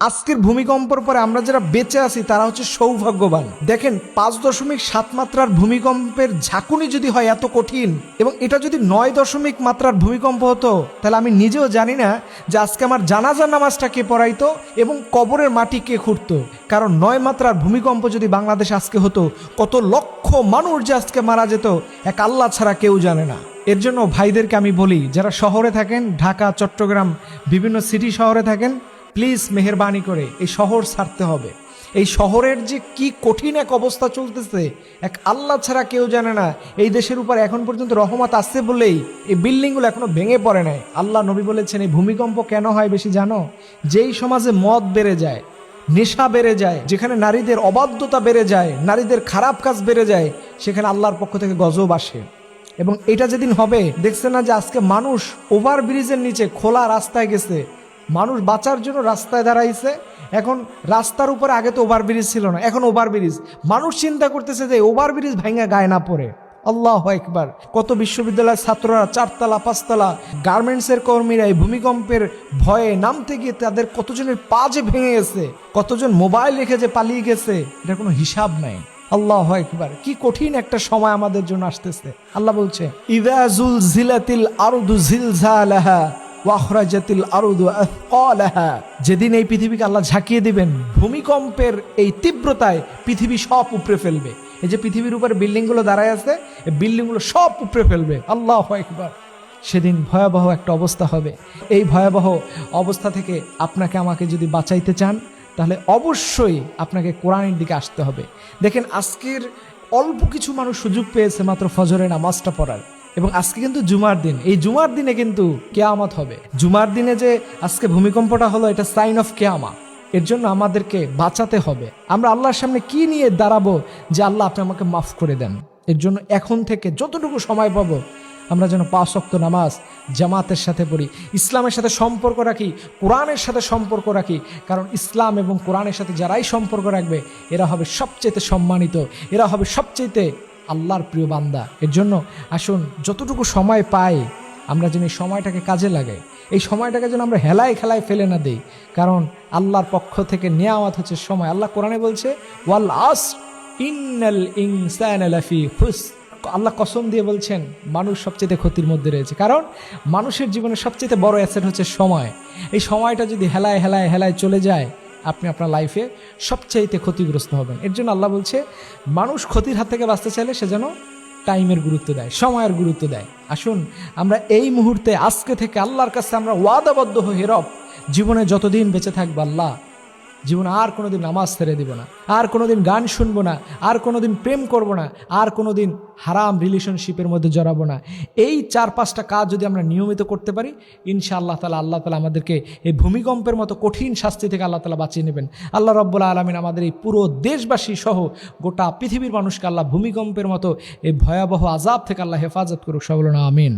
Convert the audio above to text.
আজকের ভূমিকম্পের পরে আমরা যারা বেঁচে আছি তারা হচ্ছে সৌভাগ্যবান। দেখেন 5.7 মাত্রার ভূমিকম্পের ঝাঁকুনি যদি হয় এত কঠিন, এবং এটা যদি 9 মাত্রার ভূমিকম্প হতো, তাহলে আমি নিজেও জানি না যে আজকে আমার জানাজার নামাজটা কে পড়াইতো এবং কবরের মাটি কে খুঁড়তো। কারণ 9 মাত্রার ভূমিকম্প যদি বাংলাদেশ আজকে হতো, কত লক্ষ মানুষ যে আজকে মারা যেত এক আল্লাহ ছাড়া কেউ জানে না। এর জন্য ভাইদেরকে আমি বলি, যারা শহরে থাকেন, ঢাকা, চট্টগ্রাম, বিভিন্ন সিটি শহরে থাকেন, প্লিজ মেহেরবানি করে এই শহর ছাড়তে হবে। এই শহরের যে কি কঠিন এক অবস্থা চলতেছে এক আল্লাহ ছাড়া কেউ জানে না। এই দেশের উপর এখন পর্যন্ত রহমত আসছে বলেই এই বিল্ডিংগুলো এখনো ভেঙে পড়ে নাই। আল্লাহ নবী বলেছেন এই ভূমিকম্প কেন হয় বেশি জানো? যেই সমাজে মদ বেড়ে যায়, নেশা বেড়ে যায়, যেখানে নারীদের অবাধ্যতা বেড়ে যায়, নারীদের খারাপ কাজ বেড়ে যায়, সেখানে আল্লাহর পক্ষ থেকে গজব আসে। এবং এটা যেদিন হবে, দেখছে না যে আজকে মানুষ ওভারব্রিজের নিচে খোলা রাস্তায় গেছে, মানুষ বাঁচার জন্য রাস্তায় দাঁড়াইছে। এখন রাস্তার উপরে আগে তো ওভারব্রিজ ছিল না, এখন ওভারব্রিজ। মানুষ চিন্তা করতেছে যে ওভারব্রিজ ভাঙা গায়ে না পড়ে। আল্লাহু আকবার। কত বিশ্ববিদ্যালয়ের ছাত্ররা 4তলা 5তলা, গার্মেন্টসের কর্মীরা এই ভূমিকম্পের ভয়ে নামতে গিয়ে তাদের কতজনের পা যে ভেঙে গেছে, কতজন মোবাইল রেখে যে পালিয়ে গেছে, এটা কোনো হিসাব নাই। আল্লাহু আকবার। কি কঠিন একটা সময় আমাদের জন্য আসতেছে। আল্লাহ বলছে ইযা যুলজিলাতিল আরদু জিলজালাহা ওয়া আখরাজাতিল আরদু আথকালাহা। যেদিন এই পৃথিবীকে আল্লাহ ঝাঁকিয়ে দিবেন, ভূমিকম্পের এই তীব্রতায় পৃথিবী সব উপড়ে ফেলবে। এই যে পৃথিবীর উপরে বিল্ডিংগুলো দাঁড়ায় আছে, এই বিল্ডিংগুলো সব উপড়ে ফেলবে। আল্লাহু আকবার। সেদিন ভয়াবহ একটা অবস্থা হবে। এই ভয়াবহ অবস্থা থেকে আপনাকে আমাকে যদি বাঁচাইতে চান, তাহলে অবশ্যই আপনাকে কোরআনের দিকে আসতে হবে। দেখেন, আজকের অল্প কিছু মানুষ সুযোগ পেয়েছে মাত্র ফজরের নামাজটা পড়ার, এবং আজকে কিন্তু জুমার দিন। এই জুমার দিনে কিন্তু কিয়ামত হবে। জুমার দিনে যে আজকে ভূমিকম্পটা হলো, এটা সাইন অফ কিয়ামত। এর জন্য আমাদেরকে বাঁচাতে হবে। আমরা আল্লাহর সামনে কি নিয়ে দাঁড়াবো যে আল্লাহ আপনি আমাকে মাফ করে দেন? এর জন্য এখন থেকে যতটুকু সময় পাবো আমরা যেন 5 ওয়াক্ত নামাজ জামাতের সাথে পড়ি, ইসলামের সাথে সম্পর্ক রাখি, কোরআনের সাথে সম্পর্ক রাখি। কারণ ইসলাম এবং কোরআনের সাথে যারাই সম্পর্ক রাখবে, এরা হবে সবচেয়ে সম্মানিত, এরা হবে সবচেয়ে আল্লাহর প্রিয় বান্দা। এর জন্য আসুন যতটুকু সময় পাই আমরা যেন এই সময়টাকে কাজে লাগাই। এই সময়টাকে যেন আমরা হেলায় খেলায় ফেলে না দেই। কারণ আল্লাহর পক্ষ থেকে নেয়ামত হচ্ছে সময়। আল্লাহ কোরআনে বলছে ওয়াল আসর ইন্নাল ইনসানা লাফি খুসর। আল্লাহ কসম দিয়ে বলছেন মানুষ সবচেয়ে ক্ষতির মধ্যে রয়েছে। কারণ মানুষের জীবনে সবচেয়ে বড় অ্যাসেট হচ্ছে সময়। এই সময়টা যদি হেলায় হেলায় হেলায় চলে যায়, আপনি আপনার লাইফে সবচাইতে ক্ষতিগ্রস্ত হবেন। এর জন্য আল্লাহ বলছে মানুষ ক্ষতির হাত থেকে বাঁচতে চাইলে সে যেন টাইমের গুরুত্ব দেয়, সময়ের গুরুত্ব দেয়। আসুন আমরা এই মুহূর্তে আজকে থেকে আল্লাহর কাছে আমরা ওয়াদাবদ্ধ হয়ে রব, জীবনে যতদিন বেঁচে থাকবো আল্লাহ, জীবনে আর কোনোদিন নামাজ ছেড়ে দিব না, আর কোনোদিন গান শুনবো না, আর কোনোদিন প্রেম করব না, আর কোনোদিন হারাম রিলেশনশিপের মধ্যে জড়াবো না। এই 4-5টা কাজ যদি আমরা নিয়মিত করতে পারি, ইনশাআল্লাহ তাআলা আল্লাহ তাআলা আমাদেরকে এই ভূমিকম্পের মতো কঠিন শাস্তি থেকে আল্লাহ তাআলা বাঁচিয়ে নেবেন। আল্লাহ রাব্বুল আলামিন আমাদের এই পুরো দেশবাসী সহ গোটা পৃথিবীর মানুষকে আল্লাহ ভূমিকম্পের মতো এই ভয়াবহ আযাব থেকে আল্লাহ হেফাজত করুক। সকলে বলুন আমিন।